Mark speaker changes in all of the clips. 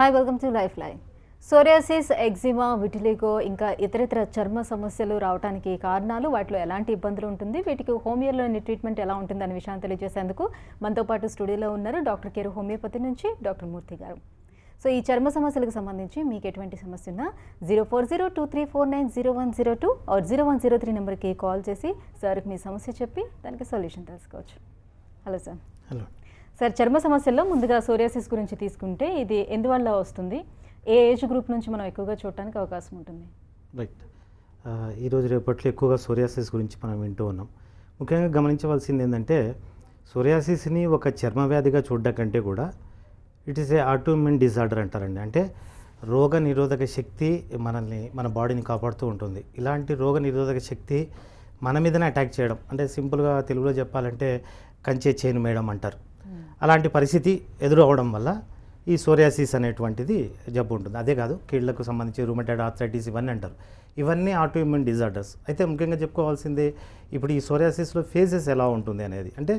Speaker 1: Hi, welcome to life line. Psoriasis, eczema, vitiligo ఇంకా ఇతరితర చర్మ సమస్యలు రావడానికి కారణాలు, వాటిలో ఎలాంటి ఇబ్బందులు ఉంటుంది, వీటికి హోమియోలోని ట్రీట్మెంట్ ఎలా ఉంటుంది అనే విషయాన్ని తెలియజేసేందుకు మనతో పాటు స్టూడియోలో ఉన్నారు డాక్టర్ కేర్ హోమియోపతి నుంచి డాక్టర్ మూర్తి గారు. సో ఈ చర్మ సమస్యలకు సంబంధించి మీకు ఎటువంటి సమస్య ఉన్నా 040234901002 ఆర్ 0103 నెంబర్కి కాల్ చేసి సార్కి మీ సమస్య చెప్పి దానికి సొల్యూషన్ తెలుసుకోవచ్చు. Hello sir.
Speaker 2: హలో
Speaker 1: సార్, చర్మ సమస్యల్లో ముందుగా సోరియాసిస్ గురించి తీసుకుంటే ఇది ఎందువల్ల వస్తుంది, ఏ ఏజ్ గ్రూప్ నుంచి మనం ఎక్కువగా చూడటానికి అవకాశం ఉంటుంది?
Speaker 2: రైట్. ఈరోజు రేపట్లో ఎక్కువగా సోరియాసిస్ గురించి మనం వింటూ ఉన్నాం. ముఖ్యంగా గమనించవలసింది ఏంటంటే సోరియాసిస్ని ఒక చర్మ వ్యాధిగా చూడడం కంటే కూడా it is a autoimmune disorder అంటారండి. అంటే రోగ నిరోధక శక్తి మన బాడీని కాపాడుతూ ఉంటుంది. ఇలాంటి రోగ నిరోధక శక్తి మన మీదనే అటాక్ చేయడం, అంటే సింపుల్గా తెలుగులో చెప్పాలంటే కంచే చేను మేయడం అంటారు. అలాంటి పరిస్థితి ఎదురు అవడం వల్ల ఈ సోరియాసిస్ అనేటువంటిది జబ్బు ఉంటుంది. అదే కాదు, కీళ్లకు సంబంధించి రూమటైడ్ ఆర్థరైటిస్ ఇవన్నీ అంటారు. ఇవన్నీ ఆటోఇమ్యూన్ డిజార్డర్స్. అయితే ముఖ్యంగా చెప్పుకోవాల్సింది ఇప్పుడు ఈ సోరియాసిస్లో ఫేజెస్ ఎలా ఉంటుంది అనేది. అంటే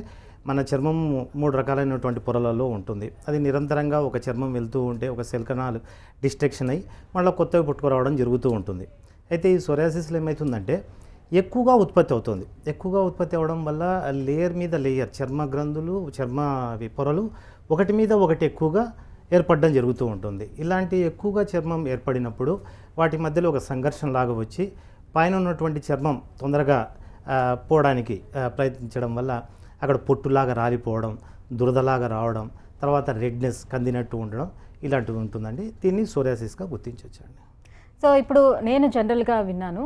Speaker 2: మన చర్మం 3 రకాలైనటువంటి పొరలలో ఉంటుంది. అది నిరంతరంగా ఒక చర్మం వెళ్తూ ఉంటే ఒక సెల్ కణాలు డిస్ట్రక్షన్ అయ్యి మళ్ళీ కొత్తవి పుట్టుకురావడం జరుగుతూ ఉంటుంది. అయితే ఈ సోరియాసిస్లో ఏమవుతుందంటే ఎక్కువగా ఉత్పత్తి అవుతుంది. ఎక్కువగా ఉత్పత్తి అవ్వడం వల్ల లేయర్ మీద లేయర్ చర్మ గ్రంథులు, చర్మ పొరలు ఒకటి మీద ఒకటి ఎక్కువగా ఏర్పడడం జరుగుతూ ఉంటుంది. ఇలాంటి ఎక్కువగా చర్మం ఏర్పడినప్పుడు వాటి మధ్యలో ఒక సంఘర్షణ లాగా వచ్చి పైన ఉన్నటువంటి చర్మం తొందరగా పోవడానికి ప్రయత్నించడం వల్ల అక్కడ పొట్టులాగా రాలిపోవడం, దురదలాగా రావడం, తర్వాత రెడ్నెస్ కందినట్టు ఉండడం ఇలాంటివి ఉంటుందండి. దీన్ని సోరియాసిస్గా గుర్తించవచ్చండి.
Speaker 1: సో ఇప్పుడు నేను జనరల్గా విన్నాను,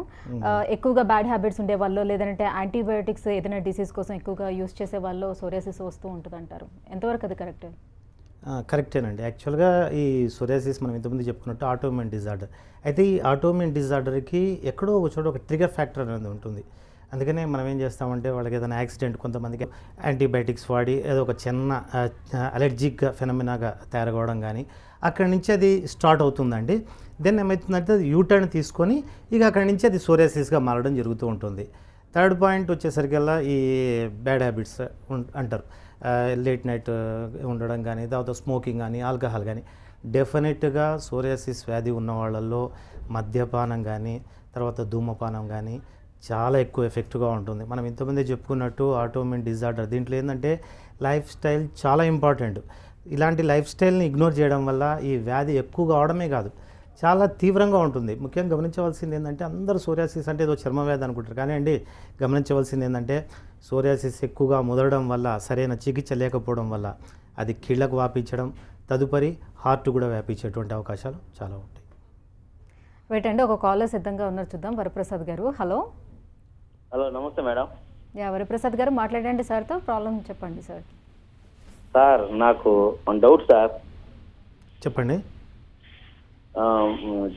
Speaker 1: ఎక్కువగా బ్యాడ్ హ్యాబిట్స్ ఉండే వాళ్ళు, లేదంటే యాంటీబయోటిక్స్ ఏదైనా డిసీజ్ కోసం ఎక్కువగా యూస్ చేసే వాళ్ళు సోరియాసిస్ వస్తూ ఉంటుంది అంటారు. ఎంతవరకు అది కరెక్ట్?
Speaker 2: కరెక్టేనండి. యాక్చువల్గా ఈ సోరియాసిస్ మనం ఇంతకుముందు చెప్పుకున్నట్టు ఆటోఇమ్యూన్ డిజార్డర్. అయితే ఈ ఆటోఇమ్యూన్ డిజార్డర్కి ఎక్కడో ఒక చోట ఒక ట్రిగర్ ఫ్యాక్టర్ అనేది ఉంటుంది. అందుకనే మనం ఏం చేస్తామంటే వాళ్ళకి ఏదైనా యాక్సిడెంట్, కొంతమందికి యాంటీబయాటిక్స్ వాడి ఏదో ఒక చిన్న అలర్జిక్ ఫెనమినాగా తయారవడం కానీ అక్కడి నుంచి అది స్టార్ట్ అవుతుందండి. దెన్ ఏమవుతుందంటే అది యూటర్న్ తీసుకొని ఇక అక్కడి నుంచి అది సోరియాసిస్గా మారడం జరుగుతూ ఉంటుంది. థర్డ్ పాయింట్ వచ్చేసరికల్లా ఈ బ్యాడ్ హ్యాబిట్స్ అంటారు. లేట్ నైట్ ఉండడం కానీ, తర్వాత స్మోకింగ్ కానీ, ఆల్కహాల్ కానీ. డెఫినెట్గా సోరియాసిస్ వ్యాధి ఉన్న వాళ్ళల్లో మద్యపానం కానీ, తర్వాత ధూమపానం కానీ చాలా ఎక్కువ ఎఫెక్ట్గా ఉంటుంది. మనం ఇంతమంది చెప్పుకున్నట్టు ఆటోఇమ్యూన్ డిజార్డర్ దీంట్లో ఏంటంటే లైఫ్ స్టైల్ చాలా ఇంపార్టెంట్. ఇలాంటి లైఫ్ స్టైల్ని ఇగ్నోర్ చేయడం వల్ల ఈ వ్యాధి ఎక్కువగా అవడమే కాదు, చాలా తీవ్రంగా ఉంటుంది. ముఖ్యంగా గమనించవలసింది ఏంటంటే అందరూ సోరియాసిస్ అంటే ఏదో చర్మ వ్యాధి అనుకుంటారు, కానీ అండి గమనించవలసింది ఏంటంటే సోరియాసిస్ ఎక్కువగా ముదరడం వల్ల, సరైన చికిత్స లేకపోవడం వల్ల అది కీళ్లకు వ్యాపించడం, తదుపరి హార్ట్ కూడా వ్యాపించేటువంటి అవకాశాలు చాలా ఉంటాయి.
Speaker 1: వేటండి, ఒక కాలర్ సిద్ధంగా ఉన్నారు, చూద్దాం. వరప్రసాద్ గారు. హలో.
Speaker 3: హలో, నమస్తే మేడం.
Speaker 1: వరప్రసాద్ గారు మాట్లాడండి సార్తో, ప్రాబ్లం చెప్పండి సార్.
Speaker 3: సార్, నాకు డౌట్ సార్.
Speaker 2: చెప్పండి.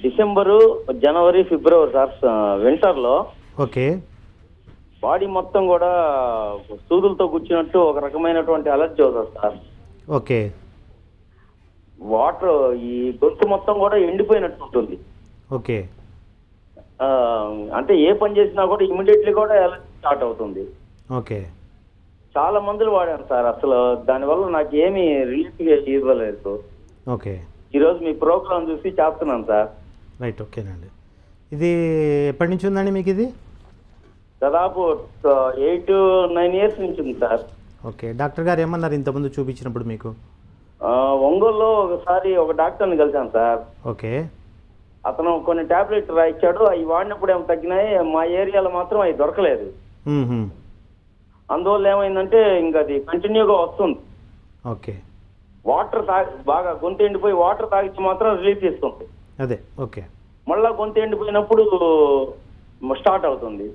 Speaker 3: డిసెంబరు, జనవరి, ఫిబ్రవరి సార్ వింటర్లో
Speaker 2: ఓకే,
Speaker 3: బాడీ మొత్తం కూడా సూదులతో కూర్చున్నట్టు ఒక రకమైనటువంటి అలర్జీ అవుతుంది సార్.
Speaker 2: ఓకే.
Speaker 3: వాటర్ ఈ గొంతు మొత్తం కూడా ఎండిపోయినట్టు ఉంటుంది.
Speaker 2: ఓకే.
Speaker 3: అంటే ఏ పని చేసినా కూడా ఇమీడియట్లీ కూడా అలర్జీ స్టార్ట్ అవుతుంది.
Speaker 2: ఓకే.
Speaker 3: చాలా మందులు వాడాను సార్, అసలు దానివల్ల నాకు ఏమీ రిలీఫ్ ఇవ్వలేదు.
Speaker 2: ఓకే.
Speaker 3: ఈరోజు మీ ప్రోగ్రామ్ చూసి చేస్తున్నాను సార్.
Speaker 2: రైట్. ఓకేనండి. ఇది ఎప్పటి నుంచి ఉందండి మీకు? ఇది
Speaker 3: దాదాపు 8-9 ఇయర్స్ నుంచి ఉంది సార్.
Speaker 2: ఓకే. డాక్టర్ గారు ఏమన్నారు ఇంతకుముందు చూపించినప్పుడు మీకు?
Speaker 3: ఒంగోలులో ఒకసారి ఒక డాక్టర్ని కలిసాను సార్.
Speaker 2: ఓకే.
Speaker 3: అతను కొన్ని టాబ్లెట్ రాయించాడు, అవి వాడినప్పుడు ఏమో తగ్గినాయి, మా ఏరియాలో మాత్రం అవి దొరకలేదు. అందువల్ల ఏమైందంటే ఇంకా అది కంటిన్యూగా వస్తుంది.
Speaker 2: ఓకే.
Speaker 3: వాటర్ బాగా గొంతు ఎండిపోయి వాటర్ తాగిచ్చి మాత్రం రిలీఫ్ ఇస్తుంది.
Speaker 2: అదే. ఓకే.
Speaker 3: మళ్ళా గొంతు ఎండిపోయినప్పుడు స్టార్ట్ అవుతుంది.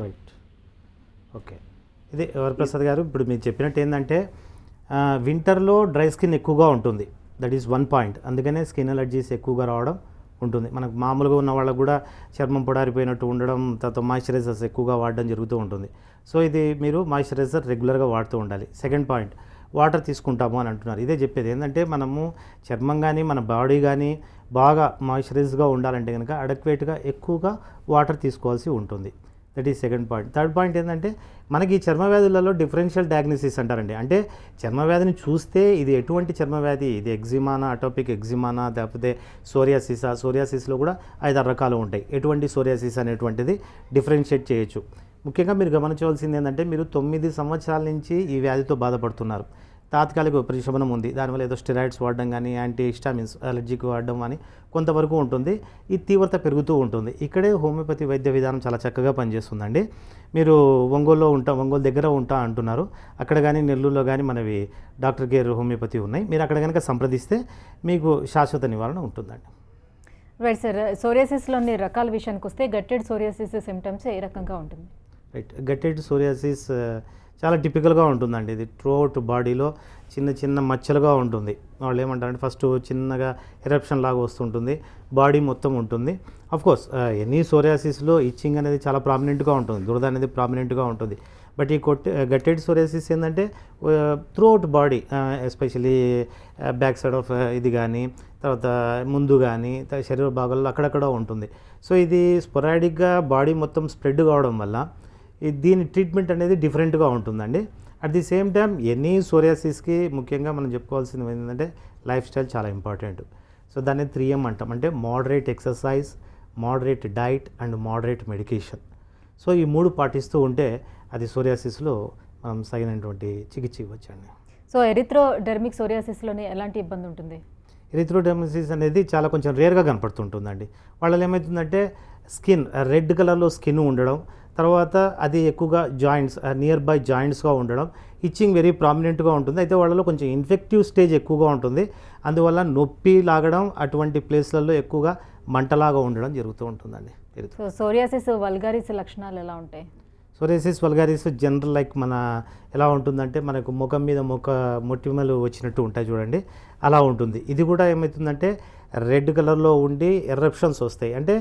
Speaker 2: రైట్. ఓకే. ఇది వరప్రసాద్ గారు, ఇప్పుడు మీరు చెప్పినట్టు ఏంటంటే వింటర్లో డ్రై స్కిన్ ఎక్కువగా ఉంటుంది. That is one point. అందుకనే స్కిన్ అలర్జీస్ ఎక్కువగా రావడం ఉంటుంది. మనకు మామూలుగా ఉన్న వాళ్ళకు కూడా చర్మం పొడారిపోయినట్టు ఉండడం, తర్వాత మాయిశ్చరైజర్స్ ఎక్కువగా వాడడం జరుగుతూ ఉంటుంది. సో ఇది మీరు మాయిశ్చరైజర్ రెగ్యులర్గా వాడుతూ ఉండాలి. సెకండ్ పాయింట్, వాటర్ తీసుకుంటాము అని అంటున్నారు. ఇదే చెప్పేది ఏంటంటే మనము చర్మం కానీ మన బాడీ కానీ బాగా మాయిశ్చరైజ్గా ఉండాలంటే కనుక అడక్వేట్గా ఎక్కువగా వాటర్ తీసుకోవాల్సి ఉంటుంది. That is second point. Third point ఏంటంటే మనకి ఈ చర్మ వ్యాధులలో డిఫరెన్షియల్ డయాగ్నోసిస్ అంటారండి. అంటే చర్మ వ్యాధిని చూస్తే ఇది ఎటువంటి చర్మ వ్యాధి, ఇది ఎగ్జిమానా, అటోపిక్ ఎగ్జిమానా, లేకపోతే సోరియాసిసా. సోరియాసిస్లో కూడా 5-6 రకాలు ఉంటాయి. ఎటువంటి సోరియాసిస్ అనేటువంటిది డిఫరెన్షియేట్ చేయొచ్చు. ముఖ్యంగా మీరు గమనించవలసింది ఏంటంటే మీరు 9 సంవత్సరాల నుంచి ఈ వ్యాధితో బాధపడుతున్నారు. తాత్కాలిక ఉపశమనం ఉంది, దానివల్ల ఏదో స్టెరాయిడ్స్ వాడడం కానీ యాంటీ హిస్టామిన్స్ అలర్జీకి వాడడం కానీ కొంతవరకు ఉంటుంది. ఈ తీవ్రత పెరుగుతూ ఉంటుంది. ఇక్కడే హోమియోపతి వైద్య విధానం చాలా చక్కగా పనిచేస్తుందండి. మీరు ఒంగోలు దగ్గర ఉంటా అంటున్నారు, అక్కడ కానీ నెల్లూరులో కానీ మనవి డాక్టర్ కేర్ హోమియోపతి ఉన్నాయి. మీరు అక్కడ కనుక సంప్రదిస్తే మీకు శాశ్వత నివారణ ఉంటుందండి.
Speaker 1: రైట్ సార్, సోరియాసిస్లోని రకాల విషయానికి వస్తే గట్టెడ్ సోరియాసిస్ సిమ్టమ్స్ ఏ రకంగా ఉంటుంది?
Speaker 2: రైట్, గట్టెడ్ సోరియాసిస్ చాలా టిపికల్గా ఉంటుందండి. ఇది త్రూఅవుట్ బాడీలో చిన్న చిన్న మచ్చలుగా ఉంటుంది. వాళ్ళు ఏమంటారంటే ఫస్ట్ చిన్నగా ఎరప్షన్ లాగా వస్తుంటుంది, బాడీ మొత్తం ఉంటుంది. కోర్స్ ఎనీ సోరియాసిస్లో ఇచ్చింగ్ అనేది చాలా ప్రామినెంట్గా ఉంటుంది, దురద అనేది ప్రామినెంట్గా ఉంటుంది. బట్ ఈ గట్టెడ్ సోరియాసిస్ ఏంటంటే throughout body, especially back side of ఇది కానీ, తర్వాత ముందు కానీ, శరీర భాగాల్లో అక్కడక్కడ ఉంటుంది. సో ఇది స్పొరాడిక్గా బాడీ మొత్తం స్ప్రెడ్ కావడం వల్ల దీని ట్రీట్మెంట్ అనేది డిఫరెంట్గా ఉంటుందండి. At the same time any సోరియాసిస్కి ముఖ్యంగా మనం చెప్పుకోవాల్సింది ఏంటంటే లైఫ్ స్టైల్ చాలా ఇంపార్టెంట్. సో దాన్ని 3M అంటాం, అంటే moderate exercise, moderate diet and moderate medication. So ఈ 3 పాటిస్తూ ఉంటే అది సోరియాసిస్లో మనం సరైనటువంటి చికిత్స ఇవ్వచ్చండి.
Speaker 1: సో ఎరిథ్రోడెర్మిక్ సోరియాసిస్లోని ఎలాంటి ఇబ్బంది ఉంటుంది?
Speaker 2: ఎరిథ్రోడెర్మిసిస్ అనేది చాలా కొంచెం రేర్గా కనపడుతుంటుందండి. వాళ్ళలో ఏమవుతుందంటే స్కిన్ రెడ్ కలర్లో స్కిన్ ఉండడం, తర్వాత అది ఎక్కువగా జాయింట్స్ నియర్ బై జాయింట్స్గా ఉండడం, ఇచ్చింగ్ వెరీ ప్రామినెంట్గా ఉంటుంది. అయితే వాళ్ళలో కొంచెం ఇన్ఫెక్టివ్ స్టేజ్ ఎక్కువగా ఉంటుంది. అందువల్ల నొప్పి లాగడం, అటువంటి ప్లేస్లలో ఎక్కువగా మంటలాగా ఉండడం జరుగుతూ ఉంటుందండి.
Speaker 1: సో సోరియాసిస్ వల్గారిస్ లక్షణాలు ఎలా ఉంటాయి?
Speaker 2: సోరియాసిస్ వల్గారిస్ జనరల్ లైక్ మన ఎలా ఉంటుందంటే మనకు ముఖం మీద మొటిమలు వచ్చినట్టు ఉంటాయి చూడండి, అలా ఉంటుంది. ఇది కూడా ఏమవుతుందంటే రెడ్ కలర్లో ఉండి ఎర్రప్షన్స్ వస్తాయి. అంటే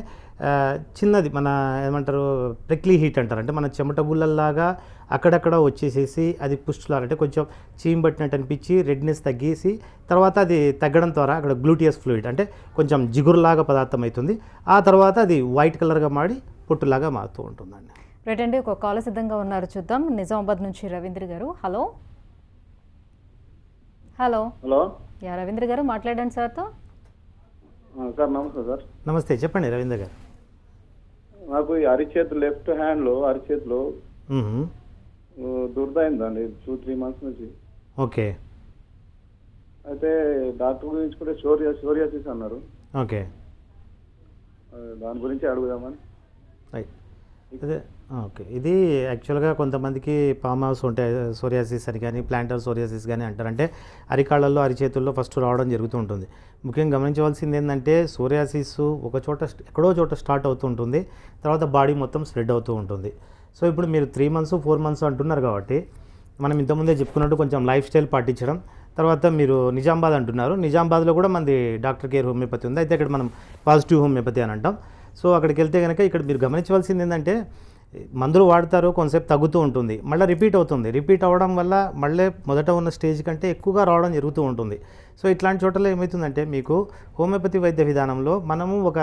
Speaker 2: చిన్నది మన ఏమంటారు ప్రిక్లీ హీట్ అంటారు, అంటే మన చెమట బుల్లల్లాగా అక్కడక్కడ వచ్చేసేసి అది పుష్టులాగా, అంటే కొంచెం చీమ్ పట్టినట్టు అనిపించి రెడ్నెస్ తగ్గేసి తర్వాత అది తగ్గడం ద్వారా అక్కడ గ్లూటియస్ ఫ్లూయిడ్ అంటే కొంచెం జిగురులాగా పదార్థం అవుతుంది. ఆ తర్వాత అది వైట్ కలర్గా మాడి పొట్టులాగా మారుతూ ఉంటుందండి.
Speaker 1: రైట్ అండి, ఒక కాల్ సిద్ధంగా ఉన్నారు, చూద్దాం. నిజామాబాద్ నుంచి రవీంద్ర గారు. హలో హలో
Speaker 3: హలో
Speaker 1: రవీంద్ర గారు మాట్లాడండి సార్తో.
Speaker 3: సార్ నమస్తే సార్.
Speaker 2: నమస్తే, చెప్పండి రవీంద్ర గారు.
Speaker 3: నాకు ఈ అరిచేతు లెఫ్ట్ హ్యాండ్లో అరిచేతిలో దురదైందండి 2-3 months నుంచి.
Speaker 2: ఓకే
Speaker 3: అయితే డాక్టర్ గురించి కూడా సోరియాసిస్ అన్నారు.
Speaker 2: ఓకే,
Speaker 3: దాని గురించి అడుగుదామని.
Speaker 2: రైట్. అదే ఓకే, ఇది యాక్చువల్గా కొంతమందికి పామ్ హౌస్ ఉంటాయి సోరియాసిస్ అని కానీ ప్లాంటర్ సోరియాసిస్ కానీ అంటారు. అంటే అరికాళ్ళల్లో అరిచేతుల్లో ఫస్ట్ రావడం జరుగుతూ ఉంటుంది. ముఖ్యంగా గమనించవలసింది ఏంటంటే సోరియాసిస్ ఎక్కడో చోట స్టార్ట్ అవుతూ ఉంటుంది, తర్వాత బాడీ మొత్తం స్ప్రెడ్ అవుతూ ఉంటుంది. సో ఇప్పుడు మీరు 3 months 4 months అంటున్నారు కాబట్టి మనం ఇంతకుముందే చెప్పుకున్నట్టు కొంచెం లైఫ్ స్టైల్ పాటించడం, తర్వాత మీరు నిజామాబాద్ అంటున్నారు, నిజామాబాద్లో కూడా మనది డాక్టర్ కేర్ హోమియోపతి ఉంది. అయితే ఇక్కడ మనం పాజిటివ్ హోమియోపతి అని అంటాం. సో అక్కడికి వెళ్తే కనుక ఇక్కడ మీరు గమనించవలసింది ఏంటంటే మందులు వాడతారు, కొంతసేపు తగ్గుతూ ఉంటుంది, మళ్ళీ రిపీట్ అవుతుంది. రిపీట్ అవ్వడం వల్ల మళ్ళీ మొదట ఉన్న స్టేజ్ కంటే ఎక్కువగా రావడం జరుగుతూ ఉంటుంది. సో ఇట్లాంటి చోట్ల ఏమవుతుందంటే మీకు హోమియోపతి వైద్య విధానంలో మనము ఒక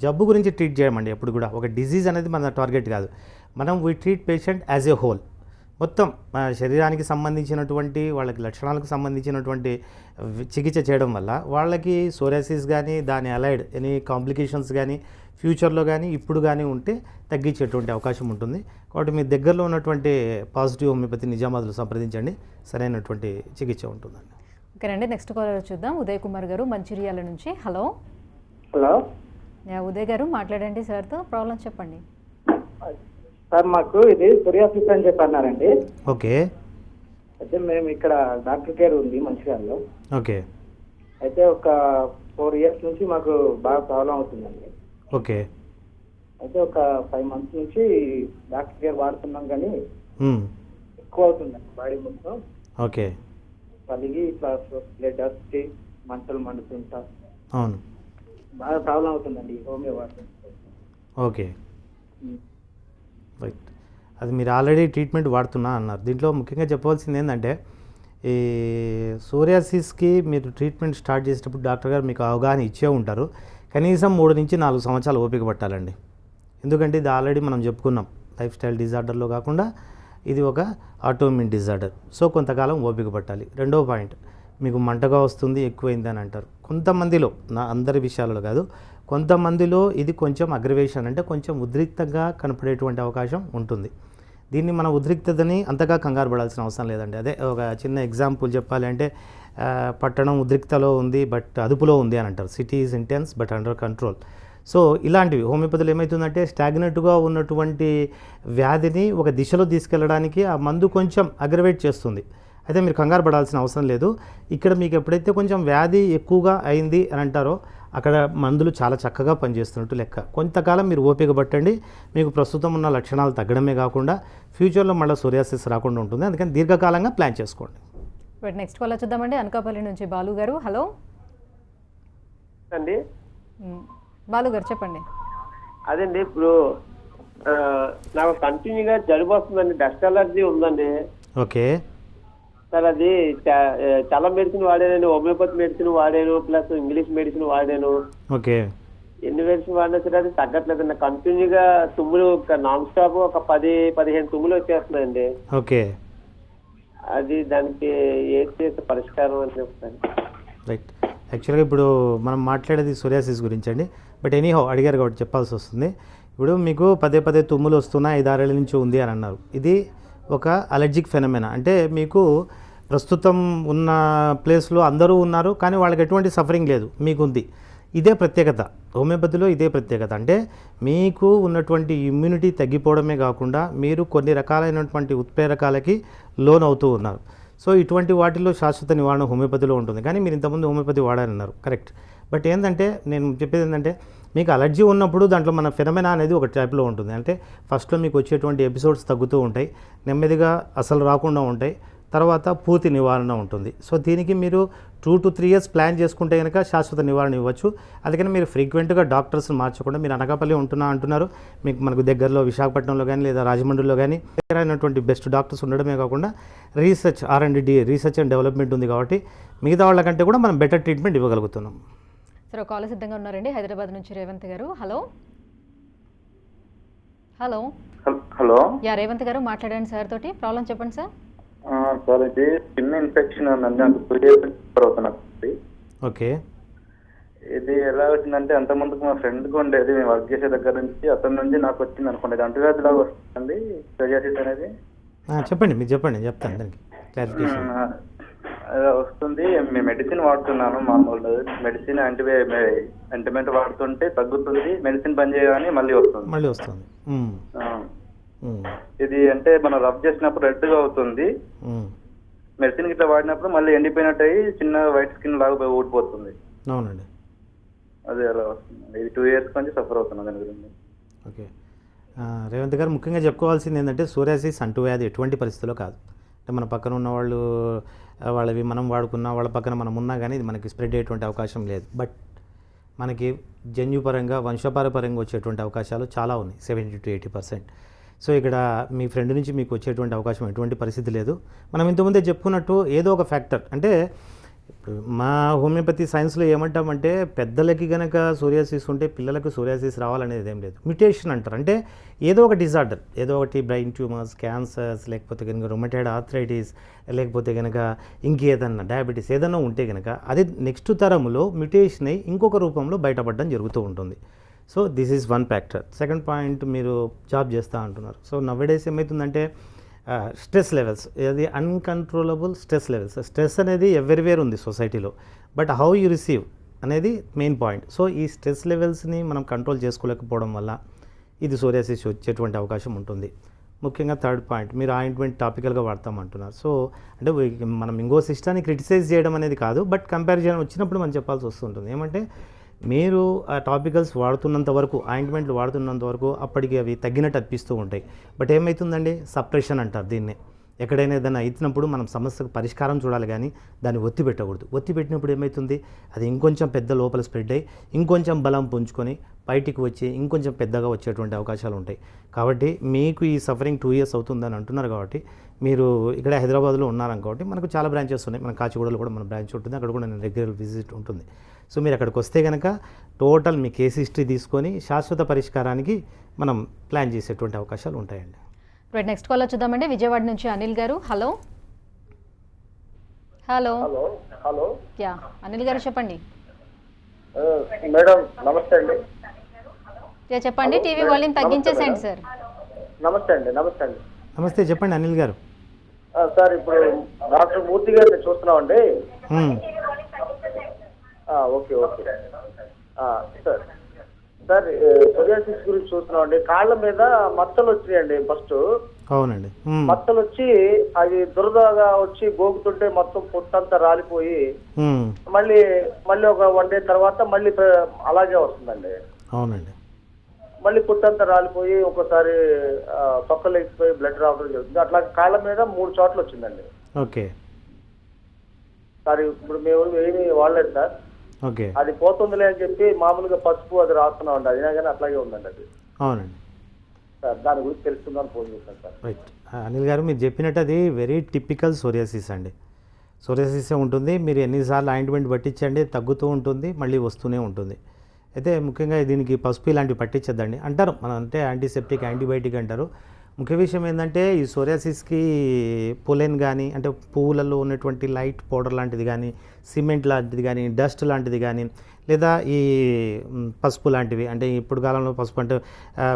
Speaker 2: జబ్బు గురించి ట్రీట్ చేయమండి. ఎప్పుడు కూడా ఒక డిజీజ్ అనేది మన టార్గెట్ కాదు. మనం we treat patient as a whole, మొత్తం శరీరానికి సంబంధించినటువంటి వాళ్ళకి లక్షణాలకు సంబంధించినటువంటి చికిత్స చేయడం వల్ల వాళ్ళకి సోరియాసిస్ కానీ దాని అలైడ్ ఎనీ కాంప్లికేషన్స్ కానీ ఫ్యూచర్లో కానీ ఇప్పుడు కానీ ఉంటే తగ్గించేటువంటి అవకాశం ఉంటుంది. కాబట్టి మీ దగ్గరలో ఉన్నటువంటి పాజిటివ్ హోమియోపతి నిజామాబాద్లో సంప్రదించండి, సరైనటువంటి చికిత్స ఉంటుందండి.
Speaker 1: ఓకేనండి, నెక్స్ట్ కాలర్ చూద్దాం. ఉదయ్ కుమార్ గారు మంచిర్యాల నుంచి. హలో
Speaker 4: హలో
Speaker 1: ఉదయ్ గారు మాట్లాడండి సార్తో, ప్రాబ్లం చెప్పండి.
Speaker 4: సార్, మాకు ఇది సోరియాసిస్ అని చెప్పి అన్నారండి.
Speaker 2: ఓకే,
Speaker 4: అయితే మేము ఇక్కడ డాక్టర్ కేర్ ఉంది మంచిర్యాలలో.
Speaker 2: ఓకే,
Speaker 4: అయితే ఒక 4 years నుంచి మాకు బాగా ప్రాబ్లం అవుతుందండి.
Speaker 2: ఓకే,
Speaker 4: అయితే ఒక 5 months నుంచి డాక్టర్ కేర్ వాడుతున్నాం కానీ ఎక్కువ అవుతుందండి బాడీ మొత్తం.
Speaker 2: ఓకే,
Speaker 4: కలిగి ఇట్లా బ్లడ్ వచ్చి మంటలు మండుతుంటా
Speaker 2: అవును,
Speaker 4: బాగా ప్రాబ్లం అవుతుందండి హోమియో వాడుతుంది.
Speaker 2: Okay, right. అది మీరు ఆల్రెడీ ట్రీట్మెంట్ వాడుతున్నా అన్నారు. దీంట్లో ముఖ్యంగా చెప్పవలసింది ఏంటంటే ఈ సోరియాసిస్కి మీరు ట్రీట్మెంట్ స్టార్ట్ చేసేటప్పుడు డాక్టర్ గారు మీకు అవగాహన ఇచ్చే ఉంటారు. కనీసం 3 నుంచి 4 సంవత్సరాలు ఓపిక పట్టాలండి. ఎందుకంటే ఇది ఆల్రెడీ మనం చెప్పుకున్నాం లైఫ్ స్టైల్ డిజార్డర్లో కాకుండా ఇది ఒక ఆటోఇమ్యూన్ డిజార్డర్. సో కొంతకాలం ఓపిక పట్టాలి. రెండో పాయింట్, మీకు మంటగా వస్తుంది ఎక్కువైంది అని అంటారు. కొంతమందిలో, నా అందరి విషయాలలో కాదు, కొంతమందిలో ఇది కొంచెం అగ్రవేషన్ అంటే కొంచెం ఉద్రిక్తంగా కనపడేటువంటి అవకాశం ఉంటుంది. దీన్ని మన ఉద్రిక్తతని అంతగా కంగారు పడాల్సిన అవసరం లేదండి. అదే ఒక చిన్న ఎగ్జాంపుల్ చెప్పాలి అంటే పట్టణం ఉద్రిక్తలో ఉంది బట్ అదుపులో ఉంది అని అంటారు. City is intense but under control. So ఇలాంటివి హోమియోపతిలో ఏమవుతుందంటే స్టాగ్నెట్గా ఉన్నటువంటి వ్యాధిని ఒక దిశలో తీసుకెళ్ళడానికి ఆ మందు కొంచెం అగ్రవేట్ చేస్తుంది. అయితే మీరు కంగారు పడాల్సిన అవసరం లేదు. ఇక్కడ మీకు ఎప్పుడైతే కొంచెం వ్యాధి ఎక్కువగా అయింది అని అంటారో అక్కడ మందులు చాలా చక్కగా పనిచేస్తున్నట్టు లెక్క. కొంతకాలం మీరు ఓపిక పట్టండి. మీకు ప్రస్తుతం ఉన్న లక్షణాలు తగ్గడమే కాకుండా ఫ్యూచర్లో మళ్ళీ సోరియాసిస్ రాకుండా ఉంటుంది. అందుకని దీర్ఘకాలంగా ప్లాన్ చేసుకోండి.
Speaker 1: నెక్స్ట్ కాల్ చూద్దామండి. అనకాపల్లి నుంచి బాలు గారు. హలో
Speaker 5: అండి.
Speaker 1: బాలు గారు చెప్పండి.
Speaker 5: అదండి, ఇప్పుడు నాకు కంటిన్యూగా జలుబు వస్తుందండి, డస్ట్ అలర్జీ ఉందండి.
Speaker 2: ఓకే
Speaker 5: సార్, అది చాలా మెడిసిన్ వాడానండి, హోమియోపతి మెడిసిన్ వాడాను, ప్లస్ ఇంగ్లీష్ మెడిసిన్ వాడాను.
Speaker 2: ఓకే
Speaker 5: ఎన్ని మెడిసిన్ వాడినా సరే అది తగ్గట్లేదండి. కంటిన్యూగా తుమ్ములు నాన్ స్టాప్ ఒక 10-15 తుమ్ములు వచ్చేస్తున్నాయండి.
Speaker 2: ఓకే
Speaker 5: అది దానికి ఏం చేసే పరిష్కారం అని చెప్తాను.
Speaker 2: రైట్. యాక్చువల్గా ఇప్పుడు మనం మాట్లాడేది సోరియాసిస్ గురించి అండి. బట్ ఎనీహౌ అడిగారు కాబట్టి చెప్పాల్సి వస్తుంది. ఇప్పుడు మీకు పదే తుమ్ములు వస్తున్నా 5-6 ఏళ్ళ నుంచి ఉంది అని అన్నారు. ఇది ఒక అలర్జిక్ ఫెనమెనా. అంటే మీకు ప్రస్తుతం ఉన్న ప్లేస్లో అందరూ ఉన్నారు కానీ వాళ్ళకి ఎటువంటి సఫరింగ్ లేదు, మీకుంది. ఇదే ప్రత్యేకత హోమియోపతిలో, ఇదే ప్రత్యేకత. అంటే మీకు ఉన్నటువంటి ఇమ్యూనిటీ తగ్గిపోవడమే కాకుండా మీరు కొన్ని రకాలైనటువంటి ఉత్ప్రేరకాలకి లోన్ అవుతూ ఉన్నారు. సో ఇటువంటి వాటిల్లో శాశ్వత నివారణ హోమియోపతిలో ఉంటుంది. కానీ మీరు ఇంతకుముందు హోమియోపతి వాడారన్నారు, కరెక్ట్. బట్ ఏంటంటే నేను చెప్పేది ఏంటంటే మీకు అలర్జీ ఉన్నప్పుడు దాంట్లో మన ఫెనమెనా అనేది ఒక టైప్లో ఉంటుంది. అంటే ఫస్ట్లో మీకు వచ్చేటువంటి ఎపిసోడ్స్ తగ్గుతూ ఉంటాయి, నెమ్మదిగా అసలు రాకుండా ఉంటాయి, తర్వాత పూర్తి నివారణ ఉంటుంది. సో దీనికి మీరు 2 to 3 years ప్లాన్ చేసుకుంటే కనుక శాశ్వత నివారణ ఇవ్వచ్చు. అందుకని మీరు ఫ్రీక్వెంట్గా డాక్టర్స్ని మార్చకుండా, మీరు అనకాపల్లి అంటున్నారు, మీకు మనకు దగ్గరలో విశాఖపట్నంలో కానీ లేదా రాజమండ్రిలో కానీ దగ్గరైనటువంటి బెస్ట్ డాక్టర్స్ ఉండడమే కాకుండా research R&D research and development ఉంది కాబట్టి మిగతా వాళ్ళకంటే కూడా మనం బెటర్ ట్రీట్మెంట్ ఇవ్వగలుగుతున్నాం.
Speaker 1: సరే, కాల్ సిద్ధంగా ఉన్నారండి. హైదరాబాద్ నుంచి రేవంత్ గారు. హలో హలో
Speaker 6: హలో
Speaker 1: రేవంత్ గారు మాట్లాడండి సార్ తోటి. ప్రాబ్లం చెప్పండి సార్.
Speaker 6: సార్, ఇది చిన్న ఇన్ఫెక్షన్ ఉందండి, నాకు 2 years అవుతున్నది.
Speaker 2: ఓకే.
Speaker 6: ఇది ఎలా వచ్చిందంటే అంతకుముందుకు మా ఫ్రెండ్కి ఉండేది, మేము వర్క్ చేసే దగ్గర నుంచి, అతని నుంచి నాకు వచ్చింది అనుకోండి. అంటువ్యాధి లాగా వస్తుందండి సోరియాసిస్ అనేది.
Speaker 2: చెప్పండి, మీరు చెప్పండి, చెప్తాను దానికి క్లారిఫికేషన్.
Speaker 6: వస్తుంది. మేము మెడిసిన్ వాడుతున్నాను, మామూలు మెడిసిన్ యాంటీబయాటిక్ వాడుతుంటే తగ్గుతుంది, మెడిసిన్ పని చేయగానే మళ్ళీ వస్తుంది. ఇది అంటే మనం రబ్ చేసినప్పుడు రెడ్ గా అవుతుంది, మెడిసిన్ ఇట్లా వాడినప్పుడు మళ్ళీ ఎండిపోయినట్టు అయ్యి చిన్న వైట్ స్కిన్ లాగా ఊడిపోతుంది.
Speaker 2: అవునండి,
Speaker 6: అదే అలా వస్తుంది. ఇది 2 years నుంచి సఫర్ అవుతున్నా దాని గురించి.
Speaker 2: ఓకే. రేవంత్ గారు, ముఖ్యంగా చెప్పుకోవాల్సింది ఏంటంటే సోరియాసిస్ అంటువ్యాధి ఎటువంటి పరిస్థితిలో కాదు. అంటే మన పక్కన ఉన్న వాళ్ళవి మనం వాడుకున్నా, వాళ్ళ పక్కన మనం ఉన్నా కానీ ఇది మనకి స్ప్రెడ్ అయ్యేటువంటి అవకాశం లేదు. బట్ మనకి జన్యుపరంగా వంశపారపరంగా వచ్చేటువంటి అవకాశాలు చాలా ఉన్నాయి, 70 to 80%. సో ఇక్కడ మీ ఫ్రెండ్ నుంచి మీకు వచ్చేటువంటి అవకాశం ఎటువంటి పరిస్థితి లేదు. మనం ఇంతకుముందే చెప్పుకున్నట్టు ఏదో ఒక ఫ్యాక్టర్, అంటే ఇప్పుడు మా హోమియోపతి సైన్స్లో ఏమంటామంటే పెద్దలకి కనుక సోరియాసిస్ ఉంటే పిల్లలకు సోరియాసిస్ రావాలనేది ఏం లేదు, మ్యుటేషన్ అంటారు. అంటే ఏదో ఒక డిజార్డర్, ఏదో ఒకటి బ్రెయిన్ ట్యూమర్స్, క్యాన్సర్స్, లేకపోతే కనుక రొమటైడ్ ఆర్థరైటిస్, లేకపోతే కనుక ఇంకేదన్నా డయాబెటీస్ ఏదన్నా ఉంటే కనుక అది నెక్స్ట్ తరంలో మ్యుటేషన్ అయ్యి ఇంకొక రూపంలో బయటపడడం జరుగుతూ ఉంటుంది. So this is one factor. Second point, మీరు జాబ్ చేస్తూ అంటున్నారు. సో నవ్వేడేస్ ఏమవుతుందంటే స్ట్రెస్ లెవెల్స్, అది అన్కంట్రోలబుల్ స్ట్రెస్ లెవెల్స్. స్ట్రెస్ అనేది ఎవ్రీవేర్ ఉంది సొసైటీలో, బట్ హౌ యూ రిసీవ్ అనేది మెయిన్ పాయింట్. సో ఈ స్ట్రెస్ లెవెల్స్ని మనం కంట్రోల్ చేసుకోలేకపోవడం వల్ల ఇది సోరియాసిస్ వచ్చేటువంటి అవకాశం ఉంటుంది. ముఖ్యంగా థర్డ్ పాయింట్, మీరు ఆయింట్మెంట్ టాపికల్గా వాడతామంటున్నారు. సో అంటే మనం ఇంకో సిస్టాన్ని క్రిటిసైజ్ చేయడం అనేది కాదు, బట్ కంపారిజన్ వచ్చినప్పుడు మనం చెప్పాల్సి వస్తుంటుంది. ఏమంటే మీరు ఆ టాపికల్స్ వాడుతున్నంత వరకు, ఆయింట్మెంట్లు వాడుతున్నంత వరకు అప్పటికి అవి తగ్గినట్టు అనిపిస్తూ ఉంటాయి. బట్ ఏమవుతుందండి, సప్రెషన్ అంటారు దీన్నే. ఎక్కడైనా ఏదైనా అవుతున్నప్పుడు మనం సమస్యకు పరిష్కారం చూడాలి కానీ దాన్ని ఒత్తి పెట్టకూడదు. ఒత్తి పెట్టినప్పుడు ఏమవుతుంది, అది ఇంకొంచెం పెద్ద లోపల స్ప్రెడ్ అయ్యి ఇంకొంచెం బలం పుంజుకొని బయటికి వచ్చి ఇంకొంచెం పెద్దగా వచ్చేటువంటి అవకాశాలు ఉంటాయి. కాబట్టి మీకు ఈ సఫరింగ్ 2 years అవుతుందని అంటున్నారు కాబట్టి మీరు ఇక్కడ హైదరాబాద్లో ఉన్నారని కాబట్టి మనకు చాలా బ్రాంచెస్ ఉన్నాయి. మన కాచిగూడలో కూడా మన బ్రాంచ్ ఉంటుంది, అక్కడ కూడా నేను రెగ్యులర్ విజిట్ ఉంటుంది. సో మీరు అక్కడికి వస్తే కనుక టోటల్ మీ కేసు హిస్టరీ తీసుకొని శాశ్వత పరిష్కారానికి మనం ప్లాన్ చేసేటువంటి అవకాశాలు ఉంటాయండి.
Speaker 1: రైట్, నెక్స్ట్ కాల్ చూద్దామండి. విజయవాడ నుంచి అనిల్ గారు. Hello hello
Speaker 4: hello hello
Speaker 1: yeah Anil గారు చెప్పండి.
Speaker 4: మేడం నమస్తే అండి.
Speaker 1: యా చెప్పండి, టీవీ వాల్యూమ్ తగ్గించేసేయండి సార్.
Speaker 4: నమస్తే అండి. నమస్తే అండి.
Speaker 2: నమస్తే, చెప్పండి అనిల్ గారు.
Speaker 4: సార్ ఇప్పుడు డాక్టర్ మూర్తి గారిని చూస్తున్నామండి. Okay okay sir. Sir psoriasis గురించి చూస్తున్నామండి. కాళ్ళ మీద మచ్చలు వచ్చినాయండి ఫస్ట్.
Speaker 2: అవునండి.
Speaker 4: మచ్చలు వచ్చి అవి దురదగా వచ్చి గోగుతుంటే మొత్తం పొట్టంతా రాలిపోయి మళ్ళీ ఒక 1 day తర్వాత మళ్ళీ అలాగే వస్తుందండి.
Speaker 2: అవునండి.
Speaker 4: మళ్ళీ పుట్టంతా రాలిపోయి ఒకసారి తొక్కలు ఎక్కిపోయి బ్లడ్ రావడం జరుగుతుంది. అట్లా కాళ్ళ మీద 3 చోట్ల వచ్చిందండి.
Speaker 2: ఓకే
Speaker 4: సార్ ఇప్పుడు మేము ఏమి వాడలేదు సార్.
Speaker 2: ఓకే,
Speaker 4: అది పోతుందిలే అని చెప్పి మామూలుగా పసుపు అది రాస్తున్నామండి. అయినా కానీ అట్లాగే ఉందండి అది.
Speaker 2: అవునండి
Speaker 4: సార్ దాని గురించి తెలుస్తుందని ఫోన్ చేశాను సార్.
Speaker 2: రైట్ అనిల్ గారు, మీరు చెప్పినట్టు అది వెరీ టిపికల్ సోరియాసిస్ అండి. సోరియాసిసే ఉంటుంది. మీరు ఎన్నిసార్లు ఆయింట్మెంట్ పట్టించండి తగ్గుతూ ఉంటుంది, మళ్ళీ వస్తూనే ఉంటుంది. అయితే ముఖ్యంగా దీనికి పసుపు ఇలాంటివి పట్టించద్దండి అంటారు మనం, అంటే యాంటీసెప్టిక్ యాంటీబయాటిక్ అంటారు. ముఖ్య విషయం ఏంటంటే ఈ సోరియాసిస్కి పొలెన్ కానీ, అంటే పువ్వులలో ఉన్నటువంటి లైట్ పౌడర్ లాంటిది కానీ, సిమెంట్ లాంటిది కానీ, డస్ట్ లాంటిది కానీ, లేదా ఈ పసుపు లాంటివి, అంటే ఇప్పుడు కాలంలో పసుపు అంటే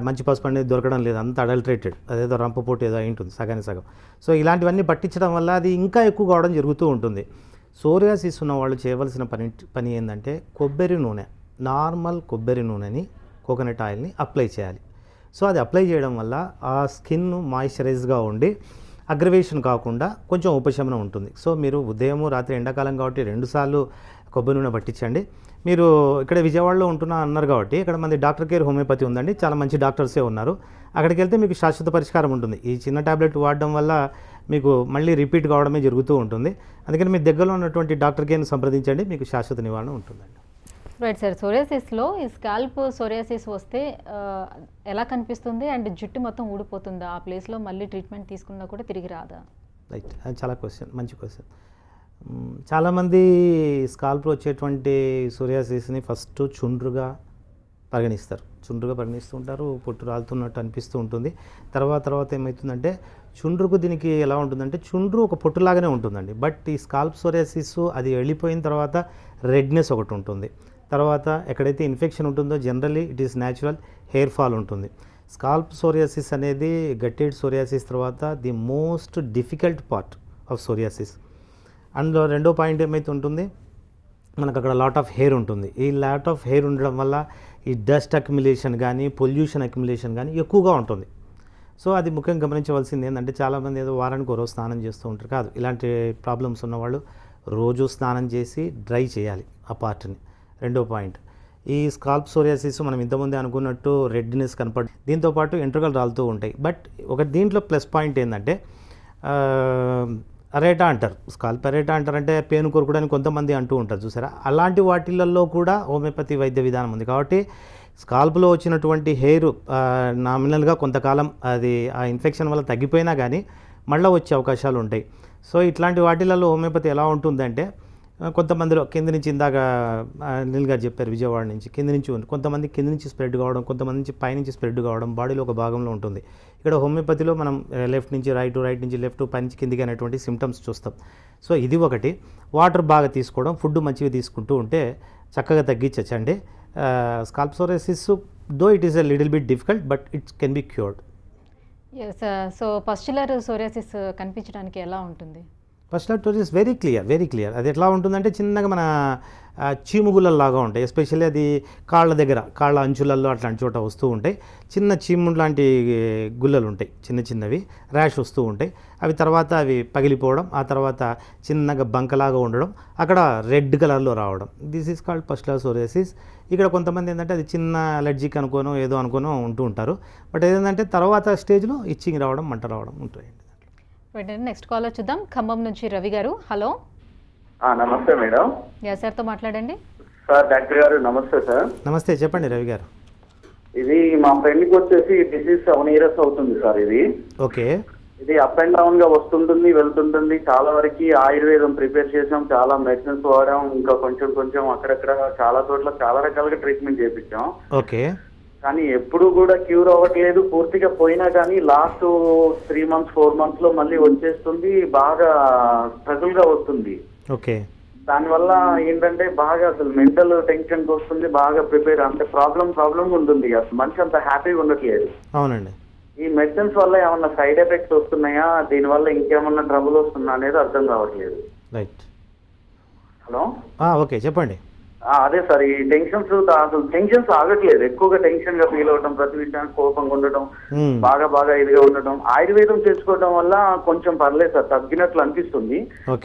Speaker 2: మంచి పసుపు అనేది దొరకడం లేదు, అంత అడల్ట్రేటెడ్, అదేదో రంపపోటు ఏదో అయి ఉంటుంది సగానికి సగం. సో ఇలాంటివన్నీ పట్టించడం వల్ల అది ఇంకా ఎక్కువ కావడం జరుగుతూ ఉంటుంది. సోరియాసిస్ ఉన్న వాళ్ళు చేయవలసిన పని ఏంటంటే కొబ్బరి నూనె, నార్మల్ కొబ్బరి నూనెని, కోకోనట్ ఆయిల్ని అప్లై చేయాలి. సో అది అప్లై చేయడం వల్ల ఆ స్కిన్ మాయిశ్చరైజ్గా ఉండి అగ్రవేషన్ కాకుండా కొంచెం ఉపశమనం ఉంటుంది. సో మీరు ఉదయము రాత్రి, ఎండాకాలం కాబట్టి 2 సార్లు కొబ్బరి నూనె పట్టించండి. మీరు ఇక్కడ విజయవాడలో ఉంటున్నా అన్నారు కాబట్టి ఇక్కడ మంది డాక్టర్ కేర్ హోమియోపతి ఉందండి, చాలా మంచి డాక్టర్సే ఉన్నారు. అక్కడికి వెళ్తే మీకు శాశ్వత పరిష్కారం ఉంటుంది. ఈ చిన్న ట్యాబ్లెట్ వాడడం వల్ల మీకు మళ్ళీ రిపీట్ కావడమే జరుగుతూ ఉంటుంది. అందుకని మీ దగ్గరలో ఉన్నటువంటి డాక్టర్ కేర్ని సంప్రదించండి, మీకు శాశ్వత నివారణ ఉంటుందండి.
Speaker 1: రైట్ సార్, సోరియాసిస్లో ఈ స్కాల్ప్ సోరియాసిస్ వస్తే ఎలా కనిపిస్తుంది అండ్ జుట్టు మొత్తం ఊడిపోతుందా? ఆ ప్లేస్లో మళ్ళీ ట్రీట్మెంట్ తీసుకున్నా కూడా తిరిగి రాదా?
Speaker 2: రైట్, అది చాలా మంచి క్వశ్చన్. చాలామంది స్కాల్ప్లో వచ్చేటువంటి సోరియాసిస్ని ఫస్ట్ చుండ్రుగా పరిగణిస్తారు, చుండ్రుగా పరిగణిస్తూ ఉంటారు, పొట్టు రాలుతున్నట్టు అనిపిస్తూ ఉంటుంది. తర్వాత ఏమవుతుందంటే చుండ్రుకు దీనికి ఎలా ఉంటుందంటే చుండ్రు ఒక పొట్టులాగానే ఉంటుందండి. బట్ ఈ స్కాల్ప్ సోరియాసిస్ అది వెళ్ళిపోయిన తర్వాత రెడ్నెస్ ఒకటి ఉంటుంది. తర్వాత ఎక్కడైతే ఇన్ఫెక్షన్ ఉంటుందో generally it is natural hair fall ఉంటుంది. స్కాల్ప్ సోరియాసిస్ అనేది గట్టెడ్ సోరియాసిస్ తర్వాత the most difficult part of psoriasis. అందులో రెండో పాయింట్ ఏమైతే ఉంటుంది, మనకు అక్కడ లాట్ ఆఫ్ హెయిర్ ఉంటుంది. ఈ లాట్ ఆఫ్ హెయిర్ ఉండడం వల్ల ఈ డస్ట్ అక్యుములేషన్ కానీ, పొల్యూషన్ అక్యుములేషన్ కానీ ఎక్కువగా ఉంటుంది. సో అది ముఖ్యంగా గమనించవలసింది ఏంటంటే చాలామంది ఏదో వారానికి రోజు స్నానం చేస్తూ ఉంటారు. కాదు, ఇలాంటి ప్రాబ్లమ్స్ ఉన్నవాళ్ళు రోజు స్నానం చేసి డ్రై చేయాలి ఆ పార్ట్ని. రెండో పాయింట్, ఈ స్కాల్ప్ సోరియాసిస్ మనం ఇంతకుముందే అనుకున్నట్టు రెడ్నెస్ కనపడి దీంతోపాటు ఎంట్రుకలు రాలుతూ ఉంటాయి. బట్ ఒక దీంట్లో ప్లస్ పాయింట్ ఏంటంటే అరేటా అంటారు, స్కాల్ప్ అరేటా అంటారంటే పేను కొరకడానికి కొంతమంది అంటూ ఉంటారు చూసారా, అలాంటి వాటిలలో కూడా హోమియోపతి వైద్య విధానం ఉంది. కాబట్టి స్కాల్ప్లో వచ్చినటువంటి హెయిర్ నామినల్గా కొంతకాలం అది ఆ ఇన్ఫెక్షన్ వల్ల తగ్గిపోయినా కానీ మళ్ళీ వచ్చే అవకాశాలు ఉంటాయి. సో ఇట్లాంటి వాటిలలో హోమియోపతి ఎలా ఉంటుందంటే కొంతమందిలో కింద నుంచి, ఇందాక అనిల్ గారు చెప్పారు విజయవాడ నుంచి, కింద నుంచి ఉంది, కొంతమంది కింద నుంచి స్ప్రెడ్ కావడం, కొంతమంది నుంచి పైనుంచి స్ప్రెడ్ కావడం, బాడీలో ఒక భాగంలో ఉంటుంది. ఇక్కడ హోమియోపతిలో మనం లెఫ్ట్ నుంచి రైట్, రైట్ నుంచి లెఫ్ట్, పై నుంచి కిందికి అనేటువంటి సిమ్టమ్స్ చూస్తాం. సో ఇది ఒకటి. వాటర్ బాగా తీసుకోవడం, ఫుడ్ మంచిగా తీసుకుంటూ ఉంటే చక్కగా తగ్గించచ్చండి. Scalp psoriasis though it is a little bit difficult but it's can be cured.
Speaker 1: Yes, so pustular psoriasis కనిపించడానికి ఎలా ఉంటుంది?
Speaker 2: Pustular psoriasis very clear. అది ఎట్లా ఉంటుందంటే చిన్నగా మన చీముగుళ్ళలాగా ఉంటాయి. ఎస్పెషల్లీ అది కాళ్ళ దగ్గర, కాళ్ళ అంచులలో అట్లాంటి చోట వస్తూ ఉంటాయి. చిన్న చీము లాంటి గుల్లలు ఉంటాయి, చిన్నవి ర్యాష్ వస్తూ ఉంటాయి. అవి తర్వాత అవి పగిలిపోవడం, ఆ తర్వాత చిన్నగా బంకలాగా ఉండడం, అక్కడ రెడ్ కలర్లో రావడం. This is called pustular psoriasis. ఇక్కడ కొంతమంది ఏంటంటే అది చిన్న అలర్జీకి అనుకోనో ఏదో అనుకోనో ఉంటూ ఉంటారు. బట్ ఏంటంటే తర్వాత స్టేజ్లో ఇచ్చింగ్ రావడం, మంట రావడం ఉంటాయి.
Speaker 1: నెక్స్ట్ కాల్ చూద్దాం. ఖమ్మం నుంచి రవి గారు. హలో.
Speaker 6: నమస్తే మేడం.
Speaker 1: యా సార్తో మాట్లాడండి.
Speaker 6: సార్ డాక్టర్ గారు నమస్తే సార్.
Speaker 2: నమస్తే, చెప్పండి రవి గారు.
Speaker 6: ఇది మా ఫ్రెండ్కి వచ్చేసి డిసీజ్ 7 years అవుతుంది సార్. ఇది
Speaker 2: ఓకే.
Speaker 6: ఇది అప్ అండ్ డౌన్ గా వస్తుంటుంది వెళ్తుంటుంది. చాలా వరకు ఆయుర్వేదం ప్రిపేర్ చేసాం, చాలా మెడిసిన్స్ వాడాం, ఇంకా కొంచెం కొంచెం అక్కడక్కడ చాలా చోట్ల చాలా రకాలుగా ట్రీట్మెంట్ చేయించాం.
Speaker 2: ఓకే.
Speaker 6: కానీ ఎప్పుడు కూడా క్యూర్ అవ్వట్లేదు. పూర్తిగా పోయినా కానీ లాస్ట్ 3 months 4 months లో మళ్ళీ వచ్చేస్తుంది, బాగా స్ట్రగుల్ గా వస్తుంది.
Speaker 2: ఓకే.
Speaker 6: దానివల్ల ఏంటంటే బాగా అసలు మెంటల్ టెన్షన్ వస్తుంది, బాగా ప్రిపేర్ అంటే ప్రాబ్లం ఉంటుంది. అసలు మనిషి అంత హ్యాపీగా ఉండట్లేదు.
Speaker 2: అవునండి.
Speaker 6: ఈ మెడిసిన్స్ వల్ల ఏమన్నా సైడ్ ఎఫెక్ట్స్ వస్తున్నాయా, దీనివల్ల ఇంకేమన్నా ట్రబుల్ వస్తుందా అనేది అర్థం కావట్లేదు.
Speaker 2: రైట్.
Speaker 6: హలో.
Speaker 2: ఓకే, చెప్పండి.
Speaker 6: అదే సార్, ఈ టెన్షన్స్ అసలు టెన్షన్స్ ఆగట్లేదు. ఎక్కువగా టెన్షన్ గా ఫీల్ అవడం, ప్రతి విషయానికి కోపంగా ఉండటం, బాగా ఇదిగా ఉండటం. ఆయుర్వేదం చేసుకోవడం వల్ల కొంచెం పర్లేదు సార్, తగ్గినట్లు అనిపిస్తుంది.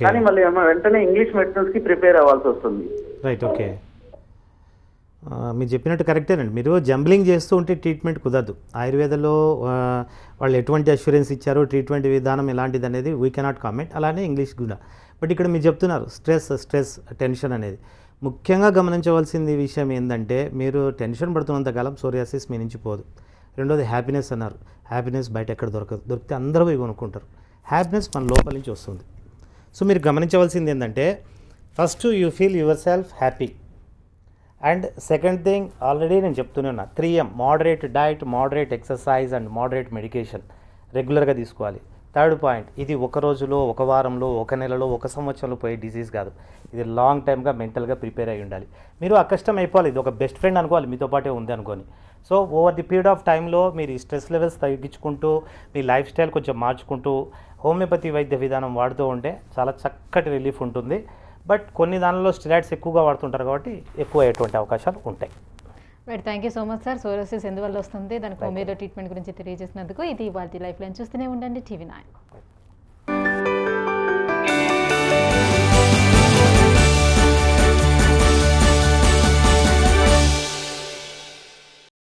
Speaker 6: కానీ మళ్ళీ వెంటనే ఇంగ్లీష్ మెడిసిన్స్ కి ప్రిపేర్ అవ్వాల్సి వస్తుంది.
Speaker 2: రైట్. ఓకే, మీరు చెప్పినట్టు కరెక్టేనండి. మీరు జంబ్లింగ్ చేస్తూ ఉంటే ట్రీట్మెంట్ కుదరదు. ఆయుర్వేదంలో వాళ్ళు ఎటువంటి అష్యూరెన్స్ ఇచ్చారో, ట్రీట్మెంట్ విధానం ఎలాంటిది అనేది వీ కెనాట్ కామెంట్. అలానే ఇంగ్లీష్ కూడా. బట్ ఇక్కడ మీరు చెప్తున్నారు స్ట్రెస్ టెన్షన్ అనేది ముఖ్యంగా గమనించవలసింది విషయం ఏంటంటే, మీరు టెన్షన్ పడుతున్నంతకాలం సోరియాసిస్ మీ నుంచి పోదు. రెండోది హ్యాపీనెస్ అన్నారు. హ్యాపీనెస్ బయట ఎక్కడ దొరకదు. దొరికితే అందరూ పోయి కొనుక్కుంటారు. హ్యాపీనెస్ మన లోపల నుంచి వస్తుంది. సో మీరు గమనించవలసింది ఏంటంటే, first you feel your self happy. And second thing, already నేను చెప్తూనే ఉన్నా, 3M: moderate diet, moderate exercise and moderate medication రెగ్యులర్గా తీసుకోవాలి. థర్డ్ పాయింట్, ఇది ఒక రోజులో, ఒక వారంలో, ఒక నెలలో, ఒక సంవత్సరంలో పోయే డిసీజ్ కాదు. ఇది లాంగ్ టైమ్గా మెంటల్గా ప్రిపేర్ అయ్యి ఉండాలి. మీరు ఆ కష్టం అయిపోవాలి. ఇది ఒక బెస్ట్ ఫ్రెండ్ అనుకోవాలి, మీతో పాటే ఉంది అనుకోని. So over the period of టైంలో మీరు ఈ స్ట్రెస్ లెవెల్స్ తగ్గించుకుంటూ, మీ లైఫ్ స్టైల్ కొంచెం మార్చుకుంటూ, హోమియోపతి వైద్య విధానం వాడుతూ ఉంటే చాలా చక్కటి రిలీఫ్ ఉంటుంది. బట్ కొన్ని దానిలో స్టెరాయిడ్స్ ఎక్కువగా వాడుతుంటారు కాబట్టి ఎక్కువ అయ్యేటువంటి అవకాశాలు ఉంటాయి.
Speaker 1: Right, thank you so much sir. Psoriasis ఎందువల్ల వస్తుంది, దానికి హోమియోలో ట్రీట్మెంట్ గురించి తెలియజేసినందుకు. ఇది వాటి లైఫ్ లైన్. చూస్తూనే ఉండండి TV9.